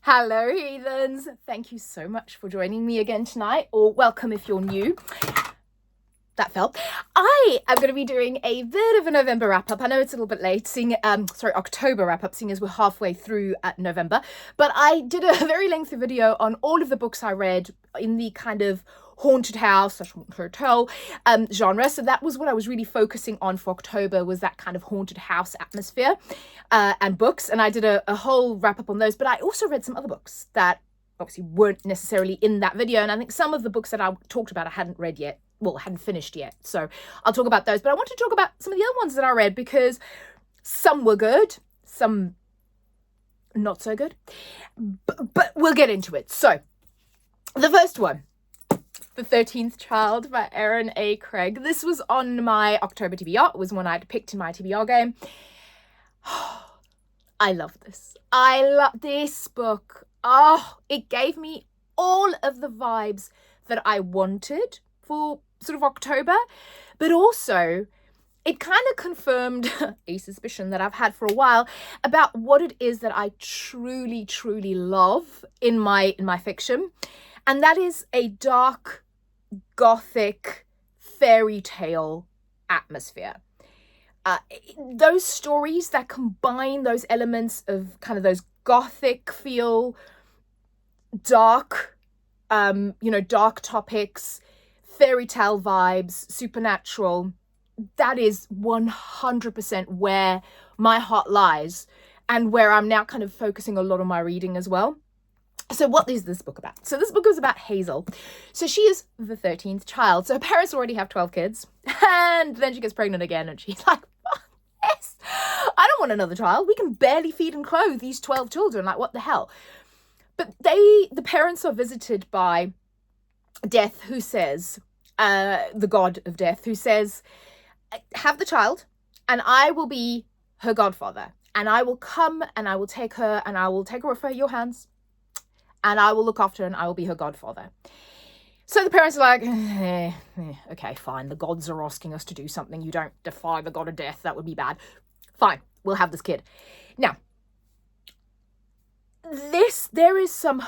Hello, heathens. Thank you so much for joining me again tonight, or welcome if you're new. That fell. I am going to be doing a bit of a November wrap-up. I know it's a little bit late, October wrap-up, seeing as we're halfway through at November. But I did a very lengthy video on all of the books I read in the kind of haunted house / hotel genre. So that was what I was really focusing on for October, was that kind of haunted house atmosphere and books. And I did a whole wrap-up on those. But I also read some other books that obviously weren't necessarily in that video. And I think some of the books that I talked about I hadn't read yet. Well, hadn't finished yet, so I'll talk about those. But I want to talk about some of the other ones that I read, because some were good, some not so good, but we'll get into it. So the first one, The 13th Child by Erin A. Craig. This was on my October TBR. It was one I'd picked in my TBR game. I love this. I love this book. Oh, it gave me all of the vibes that I wanted for sort of October, but also it kind of confirmed a suspicion that I've had for a while about what it is that I truly, truly love in my fiction. And that is a dark, gothic, fairy tale atmosphere. Those stories that combine those elements of kind of those gothic feel, dark, dark topics, fairy tale vibes, supernatural, that is 100% where my heart lies, and where I'm now kind of focusing a lot on my reading as well. So what is this book about? So this book is about Hazel. So she is the 13th child. So her parents already have 12 kids, and then she gets pregnant again, and she's like, yes, I don't want another child. We can barely feed and clothe these 12 children. Like, what the hell? But the parents are visited by Death, who says, the god of death, who says, have the child and I will be her godfather, and I will come and I will take her and I will take her off your hands and I will look after her and I will be her godfather. So the parents are like, okay, fine. The gods are asking us to do something. You don't defy the god of death. That would be bad. Fine. We'll have this kid. Now, these parents are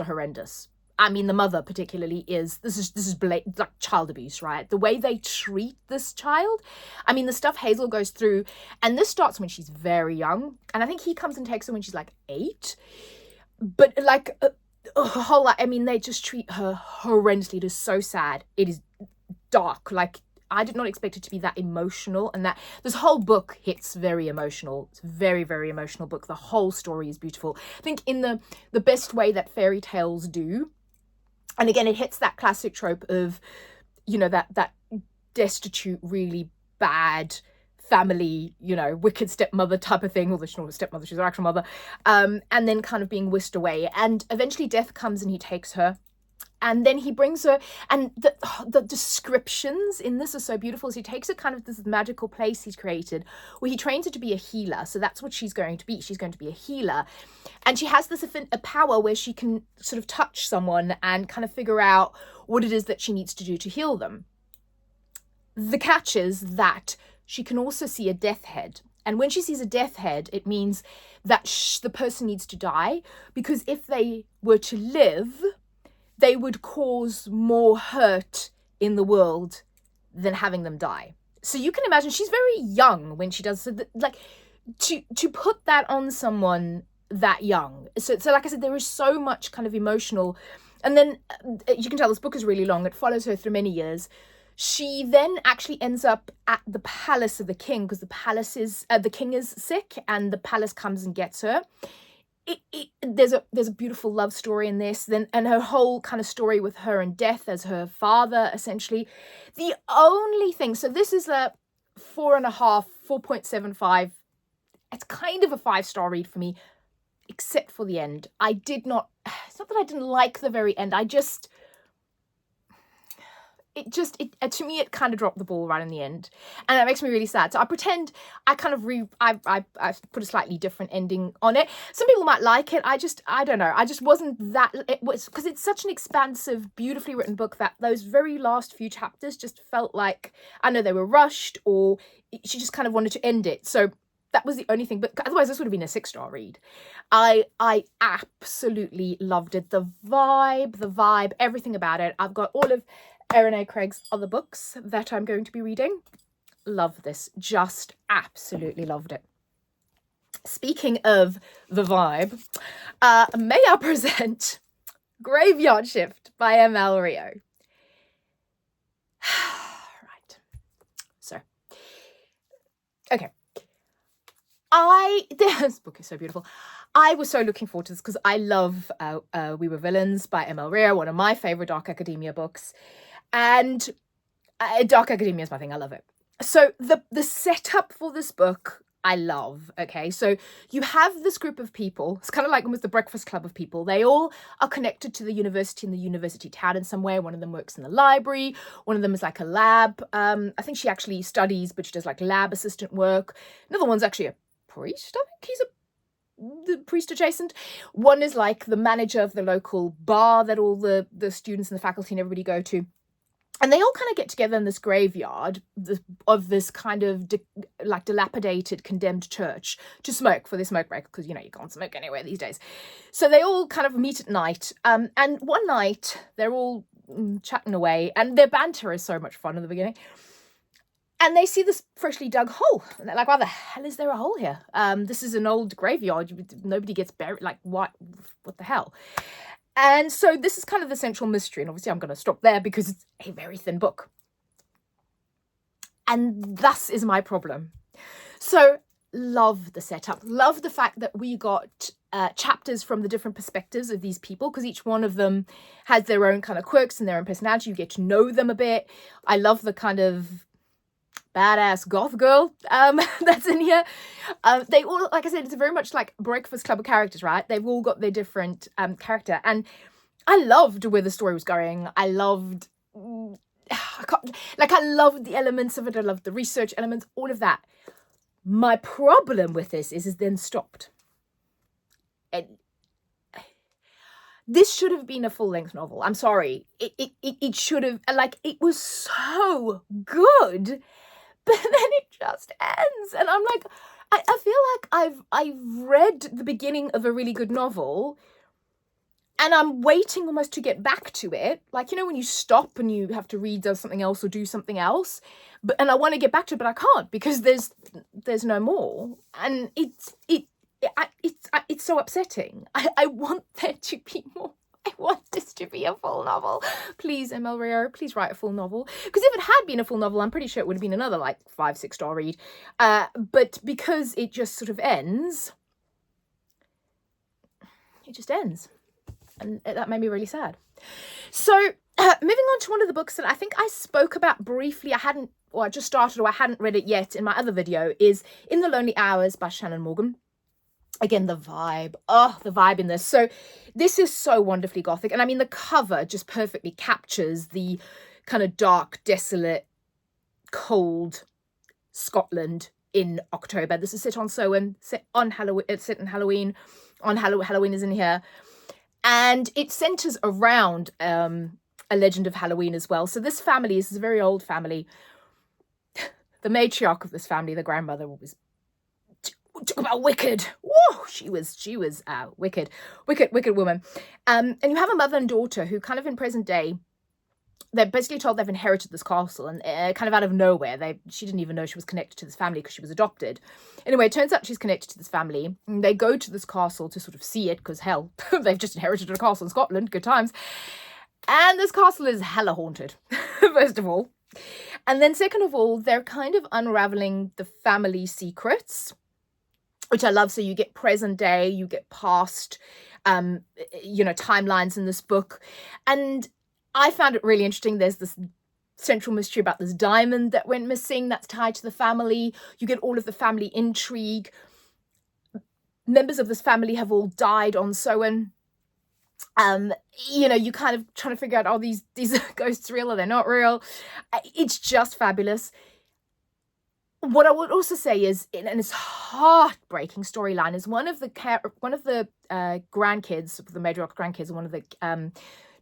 horrendous. I mean, the mother particularly this is blatant, like child abuse, right? The way they treat this child. I mean, the stuff Hazel goes through, and this starts when she's very young. And I think he comes and takes her when she's like 8. But like a whole lot, I mean, they just treat her horrendously. It is so sad. It is dark. Like, I did not expect it to be that emotional, and that this whole book hits very emotional. It's a very, very emotional book. The whole story is beautiful. I think in the best way that fairy tales do. And again, it hits that classic trope of, that destitute, really bad family, wicked stepmother type of thing. Although she's not a stepmother, she's her actual mother. And then kind of being whisked away. And eventually Death comes and he takes her. And then he brings her, and the descriptions in this are so beautiful. So he takes her kind of this magical place he's created, where he trains her to be a healer. So that's what she's going to be. She's going to be a healer. And she has this a power where she can sort of touch someone and kind of figure out what it is that she needs to do to heal them. The catch is that she can also see a death head. And when she sees a death head, it means that the person needs to die, because if they were to live, they would cause more hurt in the world than having them die. So you can imagine she's very young when she does, so like to put that on someone that young. So like I said, there is so much kind of emotional, and then you can tell this book is really long. It follows her through many years. She then actually ends up at the palace of the king, because the king is sick, and the palace comes and gets her. There's a beautiful love story in this, and her whole kind of story with her and Death as her father, essentially. The only thing, so this is a 4.75. It's kind of a 5-star read for me, except for the end. It's not that I didn't like the very end. To me, it kind of dropped the ball right in the end, and that makes me really sad. So I pretend I kind of I put a slightly different ending on it. Some people might like it. I don't know. I just wasn't that. It was because it's such an expansive, beautifully written book that those very last few chapters just felt like, I know, they were rushed, or she just kind of wanted to end it. So That was the only thing, but otherwise this would have been a 6-star read. I absolutely loved it. The vibe, everything about it. I've got all of Erin A. Craig's other books that I'm going to be reading. Love this. Just absolutely loved it. Speaking of the vibe, may I present Graveyard Shift by M.L. Rio. Right. So, okay. This book is so beautiful. I was so looking forward to this because I love We Were Villains by M.L. Rio, one of my favorite dark academia books. And dark academia is my thing. I love it. So the setup for this book, I love. Okay, so you have this group of people. It's kind of like almost the Breakfast Club of people. They all are connected to the university and the university town in some way. One of them works in the library. One of them is like a lab. I think she actually studies, but she does like lab assistant work. Another one's actually a priest. I think he's the priest adjacent. One is like the manager of the local bar that all the students and the faculty and everybody go to. And they all kind of get together in this graveyard of this kind of dilapidated, condemned church to smoke for their smoke break, because, you know, you can't smoke anywhere these days. So they all kind of meet at night. And one night, they're all chatting away, and their banter is so much fun in the beginning. And they see this freshly dug hole. And they're like, why the hell is there a hole here? This is an old graveyard. Nobody gets buried. Like, what the hell? And so this is kind of the central mystery. And obviously I'm going to stop there because it's a very thin book. And thus is my problem. So love the setup. Love the fact that we got chapters from the different perspectives of these people, because each one of them has their own kind of quirks and their own personality. You get to know them a bit. I love the kind of badass goth girl that's in here. They all, like I said, it's very much like Breakfast Club of characters, right? They've all got their different character, and I loved where the story was going. I loved the elements of it. I loved the research elements, all of that. My problem with this is then stopped. And this should have been a full-length novel. I'm sorry. It should have, like, it was so good. But then it just ends. And I'm like, I feel like I've read the beginning of a really good novel and I'm waiting almost to get back to it. Like, you know, when you stop and you have to read something else or do something else, and I want to get back to it, but I can't because there's no more. And it's so upsetting. I want there to be more. I want this to be a full novel. Please, M.L. Rio, please write a full novel. Because if it had been a full novel, I'm pretty sure it would have been another, like, 5-6-star read. But because it just sort of ends, it just ends. And that made me really sad. So, moving on to one of the books that I think I spoke about briefly, I just started or I hadn't read it yet in my other video, is In the Lonely Hours by Shannon Morgan. Again, the vibe. Oh, the vibe in this. So this is so wonderfully gothic. And I mean, the cover just perfectly captures the kind of dark, desolate, cold Scotland in October. This is set on Samhain, set on Halloween. It's set in Halloween. Halloween is in here. And it centers around a legend of Halloween as well. So this family is a very old family. The matriarch of this family, the grandmother, was talk about wicked. Whoa, she was wicked woman. And you have a mother and daughter who kind of in present day, they're basically told they've inherited this castle, and kind of out of nowhere, she didn't even know she was connected to this family because she was adopted. Anyway, it turns out she's connected to this family. And they go to this castle to sort of see it because, hell, they've just inherited a castle in Scotland. Good times. And this castle is hella haunted, first of all. And then second of all, they're kind of unraveling the family secrets, which I love. So you get present day, you get past, timelines in this book. And I found it really interesting. There's this central mystery about this diamond that went missing that's tied to the family. You get all of the family intrigue. Members of this family have all died on Samhain. You kind of trying to figure out, these ghosts real or they're not real. It's just fabulous. What I would also say is, and it's heartbreaking storyline, is one of the grandkids, the matriarch's grandkids, one of the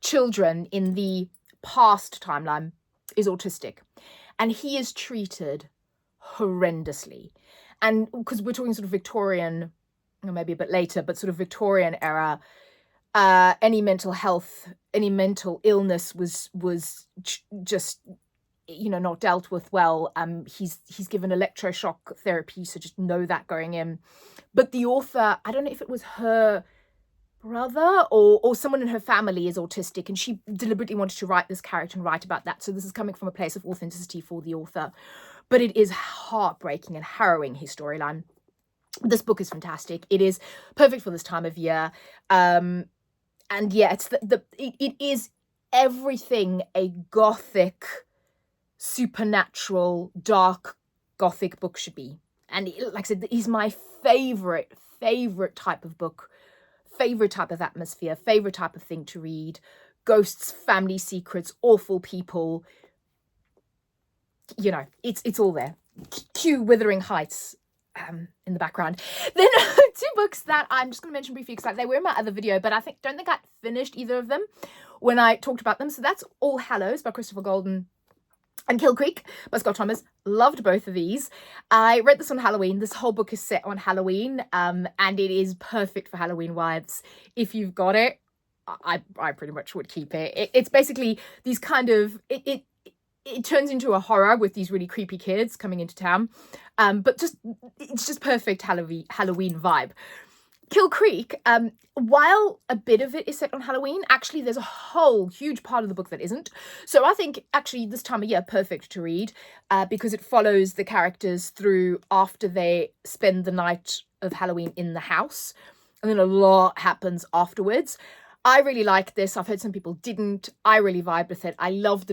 children in the past timeline is autistic, and he is treated horrendously. and because we're talking sort of Victorian, or maybe a bit later, but sort of Victorian era, any mental illness was just, you know, not dealt with well. He's given electroshock therapy, so just know that going in. But the author, I don't know if it was her brother or someone in her family is autistic, and she deliberately wanted to write this character and write about that. So this is coming from a place of authenticity for the author. But it is heartbreaking and harrowing, his storyline. This book is fantastic. It is perfect for this time of year. And yeah, it's it is everything a gothic, supernatural, dark gothic book should be. And like I said, he's my favorite type of book, favorite type of atmosphere, favorite type of thing to read. Ghosts, family secrets, awful people. You know, it's all there. Cue Wuthering Heights in the background. Then two books that I'm just going to mention briefly because they were in my other video, but I don't think I finished either of them when I talked about them. So that's All Hallows by Christopher Golden and Kill Creek by Scott Thomas. Loved both of these. I read this on Halloween. This whole book is set on Halloween, and it is perfect for Halloween vibes. If you've got it, I pretty much would keep it. It's basically these kind of it turns into a horror with these really creepy kids coming into town, but it's just perfect Halloween vibe. Kill Creek, while a bit of it is set on Halloween, actually there's a whole huge part of the book that isn't. So I think actually this time of year, perfect to read, because it follows the characters through after they spend the night of Halloween in the house. And then a lot happens afterwards. I really like this. I've heard some people didn't. I really vibed with it. I love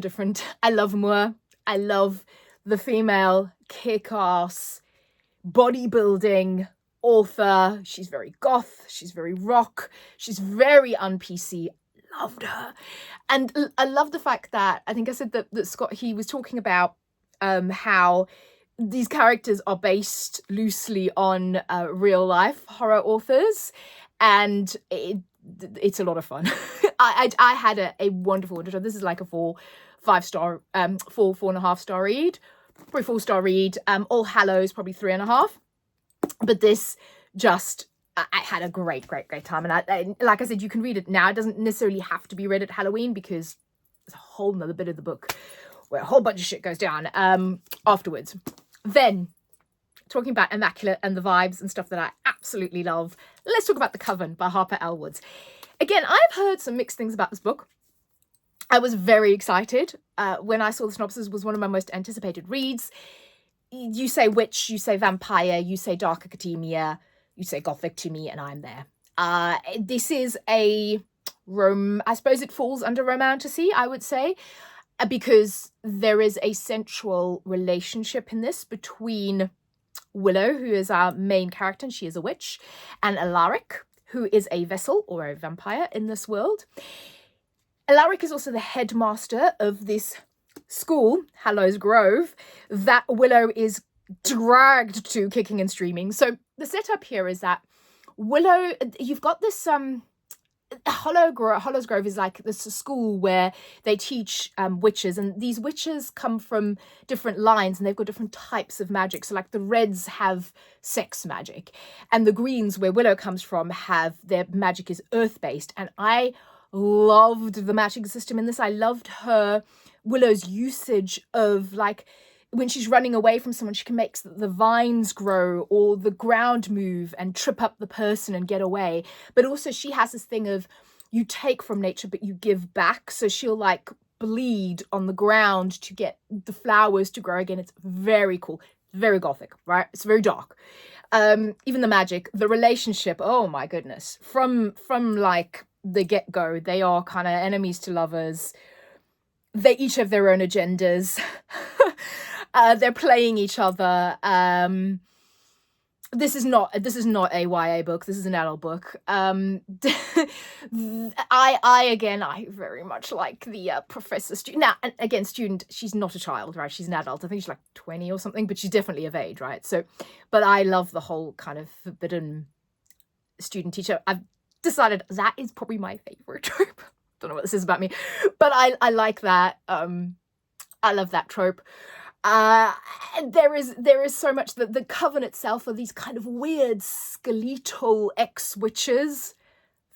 I love Moore. I love the female kick-ass bodybuilding author. She's very goth. She's very rock. She's very un-PC. Loved her. And I love the fact that, I think I said that Scott, he was talking about how these characters are based loosely on real life horror authors. And it's a lot of fun. I had a wonderful time. This is like a 4.5 star, 4.5 star read, probably 4-star read. All Hallows probably 3.5. But this just, I had a great time. And I like I said, you can read it now. It doesn't necessarily have to be read at Halloween because there's a whole nother bit of the book where a whole bunch of shit goes down afterwards. Then, talking about Immaculate and the vibes and stuff that I absolutely love, let's talk about The Coven by Harper L. Woods. Again, I've heard some mixed things about this book. I was very excited when I saw the synopsis. It was one of my most anticipated reads. You say witch, you say vampire, you say dark academia, you say gothic to me, and I'm there. This is I suppose it falls under romantasy, I would say, because there is a central relationship in this between Willow, who is our main character, and she is a witch, and Alaric, who is a vessel or a vampire in this world. Alaric is also the headmaster of this school, Hallows Grove, that Willow is dragged to kicking and streaming. So the setup here is that Willow, you've got this Hallows Grove is like this school where they teach witches, and these witches come from different lines and they've got different types of magic. So like the Reds have sex magic, and the Greens, where Willow comes from, have their magic is earth-based. And I loved the magic system in this. I loved Willow's usage of, like, when she's running away from someone, she can make the vines grow or the ground move and trip up the person and get away. But also she has this thing of, you take from nature, but you give back. So she'll like bleed on the ground to get the flowers to grow again. It's very cool. Very gothic, right? It's very dark. Even the magic, the relationship, oh my goodness. From like the get-go, they are kind of enemies to lovers. They each have their own agendas. They're playing each other. This is not a YA book. This is an adult book. I very much like the professor student. Now, again, student, she's not a child, right? She's an adult. I think she's like 20 or something, but she's definitely of age, right? So, but I love the whole kind of forbidden student teacher. I've decided that is probably my favorite trope. Don't know what this is about me, but I like that. I love that trope. Uh, there is so much that the Coven itself are these kind of weird skeletal ex-witches.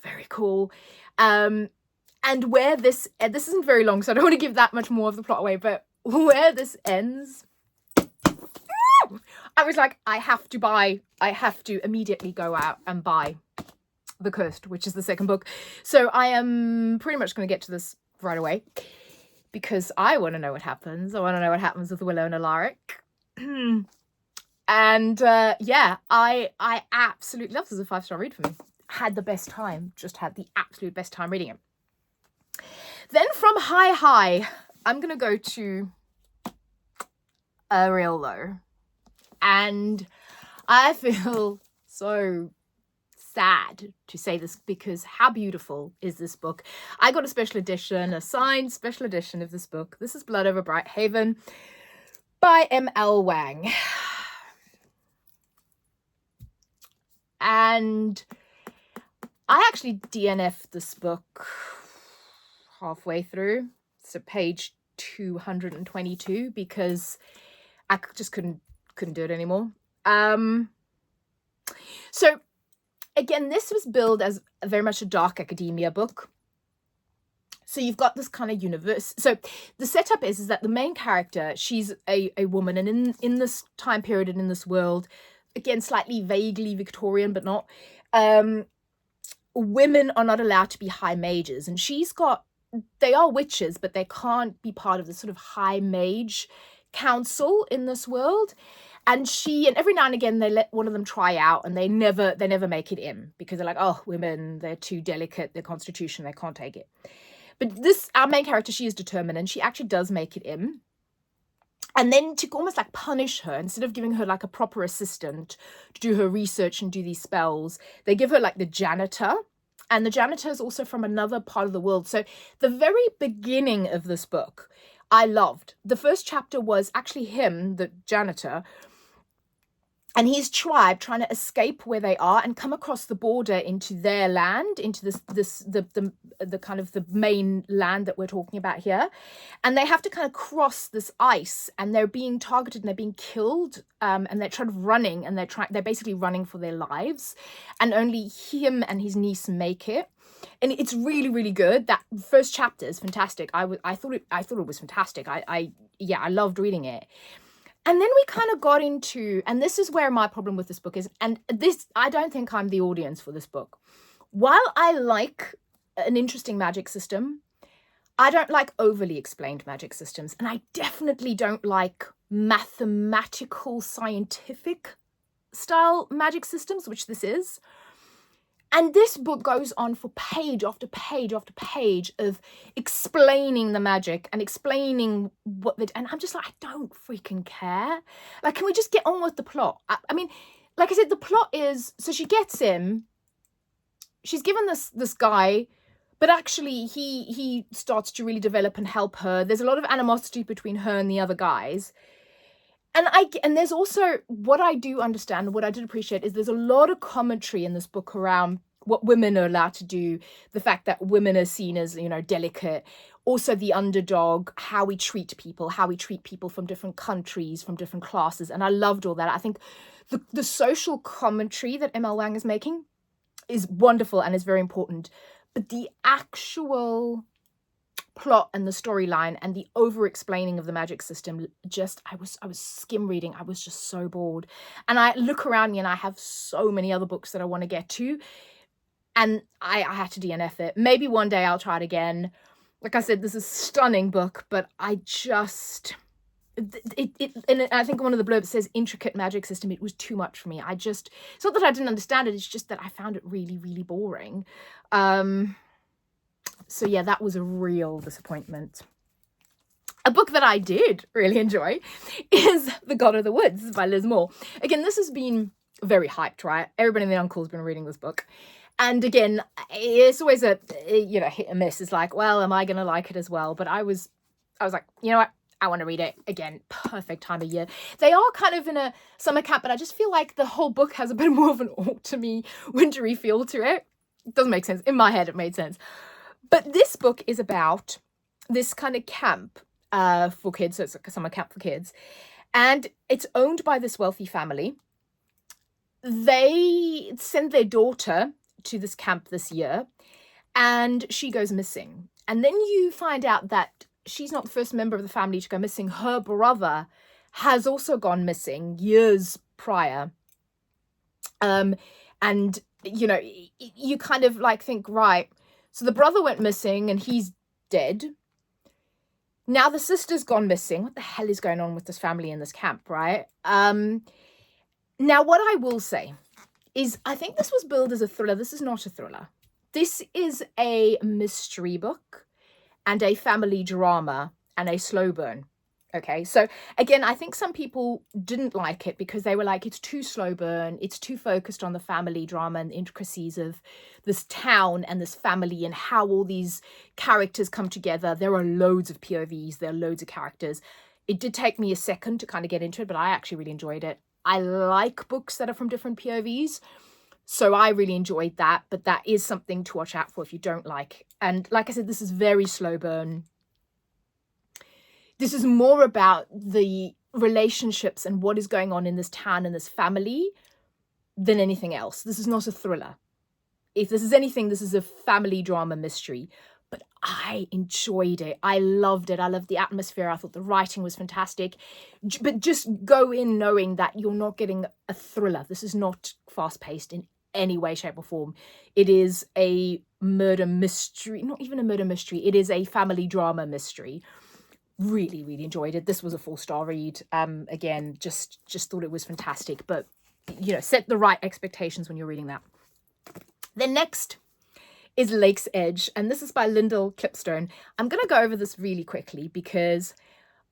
Very cool. And where this isn't very long, so I don't want to give that much more of the plot away, but where this ends, I was like, I have to immediately go out and buy The Cursed, which is the second book. So I am pretty much going to get to this right away because I want to know what happens. I want to know what happens with Willow and Alaric. And yeah, I absolutely love this. It's a 5-star read for me. Had the best time. Just had the absolute best time reading it. Then from high, I'm going to go to a real low. And I feel so sad to say this because how beautiful is this book? I got a special edition, a signed special edition of this book. This is Blood Over Bright Haven by M.L. Wang. And I actually DNF'd this book halfway through. So page 222 because I just couldn't do it anymore. So again, this was billed as very much a dark academia book. So you've got this kind of universe. So the setup is that the main character, she's a woman, and in this time period and in this world, again, slightly vaguely Victorian, but not, women are not allowed to be high mages. And they are witches, but they can't be part of the sort of high mage council in this world. And every now and again they let one of them try out, and they never make it in because they're like, oh, women, they're too delicate, their constitution, they can't take it. But our main character, she is determined, and she actually does make it in. And then to almost like punish her, instead of giving her like a proper assistant to do her research and do these spells, they give her like the janitor. And the janitor is also from another part of the world. So the very beginning of this book, I loved. The first chapter was actually him, the janitor, and his tribe trying to escape where they are and come across the border into their land, into the kind of the main land that we're talking about here. And they have to kind of cross this ice, and they're being targeted and they're being killed. And they're trying to running, and they're basically running for their lives. And only him and his niece make it. And it's really, really good. That first chapter is fantastic. I thought it was fantastic. I loved reading it. And then we kind of got into, and this is where my problem with this book is, and this, I don't think I'm the audience for this book. While I like an interesting magic system, I don't like overly explained magic systems. And I definitely don't like mathematical, scientific style magic systems, which this is. And this book goes on for page after page after page of explaining the magic and explaining and I'm just like, I don't freaking care. Like, can we just get on with the plot? I mean, like I said, the plot is, so she gets him, she's given this guy, but actually he starts to really develop and help her. There's a lot of animosity between her and the other guys. And there's also, what I do understand, what I did appreciate, is there's a lot of commentary in this book around what women are allowed to do, the fact that women are seen as, delicate, also the underdog, how we treat people from different countries, from different classes. And I loved all that. I think the social commentary that M.L. Wang is making is wonderful and is very important. But the actual plot and the storyline and the over-explaining of the magic system, I was skim reading. I was just so bored. And I look around me and I have so many other books that I want to get to. And I had to DNF it. Maybe one day I'll try it again. Like I said, this is a stunning book, but I just... and I think one of the blurbs says intricate magic system. It was too much for me. It's not that I didn't understand it. It's just that I found it really, really boring. So yeah, that was a real disappointment. A book that I did really enjoy is The God of the Woods by Liz Moore. Again, this has been very hyped, right? Everybody and their uncle's been reading this book. And again, it's always a, hit and miss. It's like, well, am I going to like it as well? But I was like, you know what? I want to read it. Again, perfect time of year. They are kind of in a summer camp, but I just feel like the whole book has a bit more of an autumny, wintry feel to it. It doesn't make sense. In my head, it made sense. But this book is about this kind of camp. for kids. So it's like a summer camp for kids. And it's owned by this wealthy family. They send their daughter to this camp this year, and she goes missing. And then you find out that she's not the first member of the family to go missing. Her brother has also gone missing years prior. And, you know, you kind of like think, right, so the brother went missing and he's dead. Now the sister's gone missing. What the hell is going on with this family in this camp, right? Now, what I will say is I think this was billed as a thriller. This is not a thriller. This is a mystery book and a family drama and a slow burn. Okay, so again, I think some people didn't like it because they were like, it's too slow burn. It's too focused on the family drama and the intricacies of this town and this family and how all these characters come together. There are loads of POVs. There are loads of characters. It did take me a second to kind of get into it, but I actually really enjoyed it. I like books that are from different POVs. So I really enjoyed that, but that is something to watch out for if you don't like. And like I said, this is very slow burn. This is more about the relationships and what is going on in this town and this family than anything else. This is not a thriller. If this is anything, this is a family drama mystery. But I enjoyed it. I loved it. I loved the atmosphere. I thought the writing was fantastic. But just go in knowing that you're not getting a thriller. This is not fast-paced in any way, shape, or form. It is a murder mystery. Not even a murder mystery. It is a family drama mystery. Really, really enjoyed it. This was a 4-star read. Again, just thought it was fantastic. But, you know, set the right expectations when you're reading that. Then next is Lake's Edge, and this is by Lyndall Clipstone. I'm going to go over this really quickly because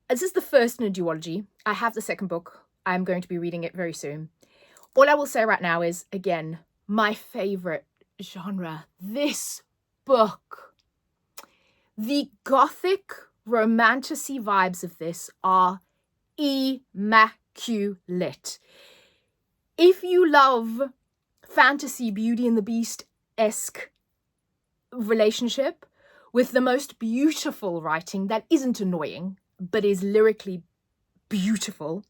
this is the first in a duology. I have the second book. I'm going to be reading it very soon. All I will say right now is, again, my favorite genre. This book, the gothic romantasy vibes of this are immaculate. If you love fantasy Beauty and the Beast-esque relationship with the most beautiful writing that isn't annoying but is lyrically beautiful,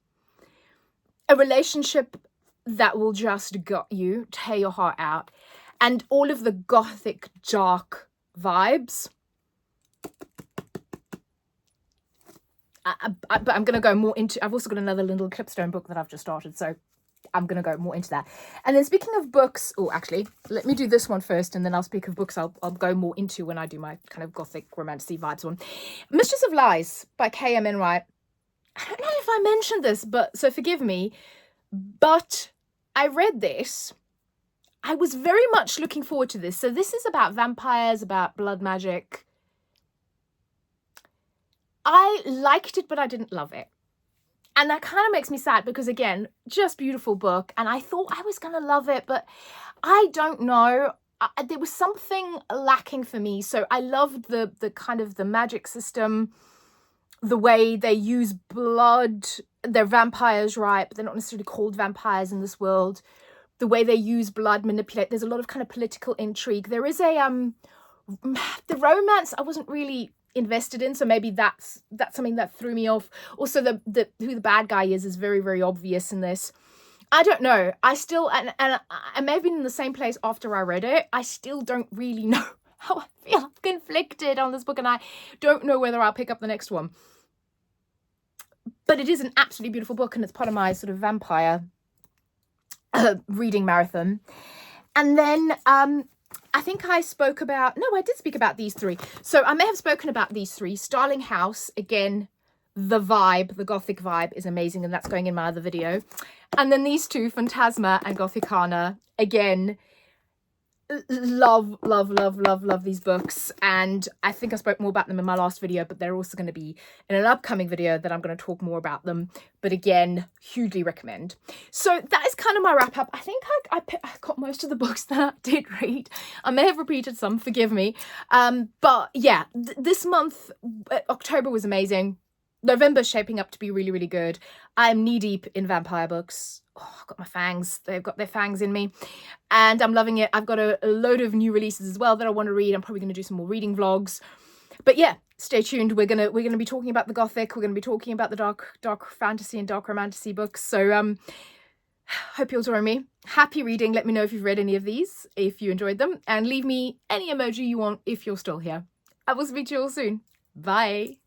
a relationship that will just gut you, tear your heart out, and all of the gothic dark vibes, but I'm going to go more into, I've also got another Lyndall Clipstone book that I've just started, so I'm going to go more into that. And then speaking of books, oh, actually, let me do this one first, and then I'll speak of books I'll go more into when I do my kind of gothic romantasy vibes one. Mistress of Lies by K.M. Enright. I don't know if I mentioned this, but so forgive me, but I read this. I was very much looking forward to this. So this is about vampires, about blood magic. I liked it, but I didn't love it. And that kind of makes me sad because, again, just beautiful book. And I thought I was going to love it, but I don't know. There was something lacking for me. So I loved the kind of the magic system, the way they use blood. They're vampires, right? But they're not necessarily called vampires in this world. The way they use blood, manipulate. There's a lot of kind of political intrigue. There is a, the romance I wasn't really invested in, so maybe that's something that threw me off. Also, the who the bad guy is very, very obvious in this. I don't know. I still, and I may have been in the same place after I read it. I still don't really know how I feel. I'm conflicted on this book, and I don't know whether I'll pick up the next one. But it is an absolutely beautiful book, and it's part of my sort of vampire reading marathon. And then I think I spoke about, no, I did speak about these three. So I may have spoken about these three. Starling House, again, the vibe, the gothic vibe is amazing, and that's going in my other video. And then these two, Phantasma and Gothicana, again, love these books. And I think I spoke more about them in my last video, but they're also going to be in an upcoming video that I'm going to talk more about them. But again, hugely recommend. So that is kind of my wrap up. I think I got most of the books that I did read. I may have repeated some, forgive me. But yeah, this month, October was amazing. November's shaping up to be really, really good. I'm knee deep in vampire books. Oh, I've got my fangs. They've got their fangs in me. And I'm loving it. I've got a load of new releases as well that I want to read. I'm probably going to do some more reading vlogs. But yeah, stay tuned. We're gonna be talking about the Gothic. We're gonna be talking about the dark fantasy and dark romantasy books. So hope you'll join me. Happy reading. Let me know if you've read any of these, if you enjoyed them, and leave me any emoji you want if you're still here. I will speak to you all soon. Bye.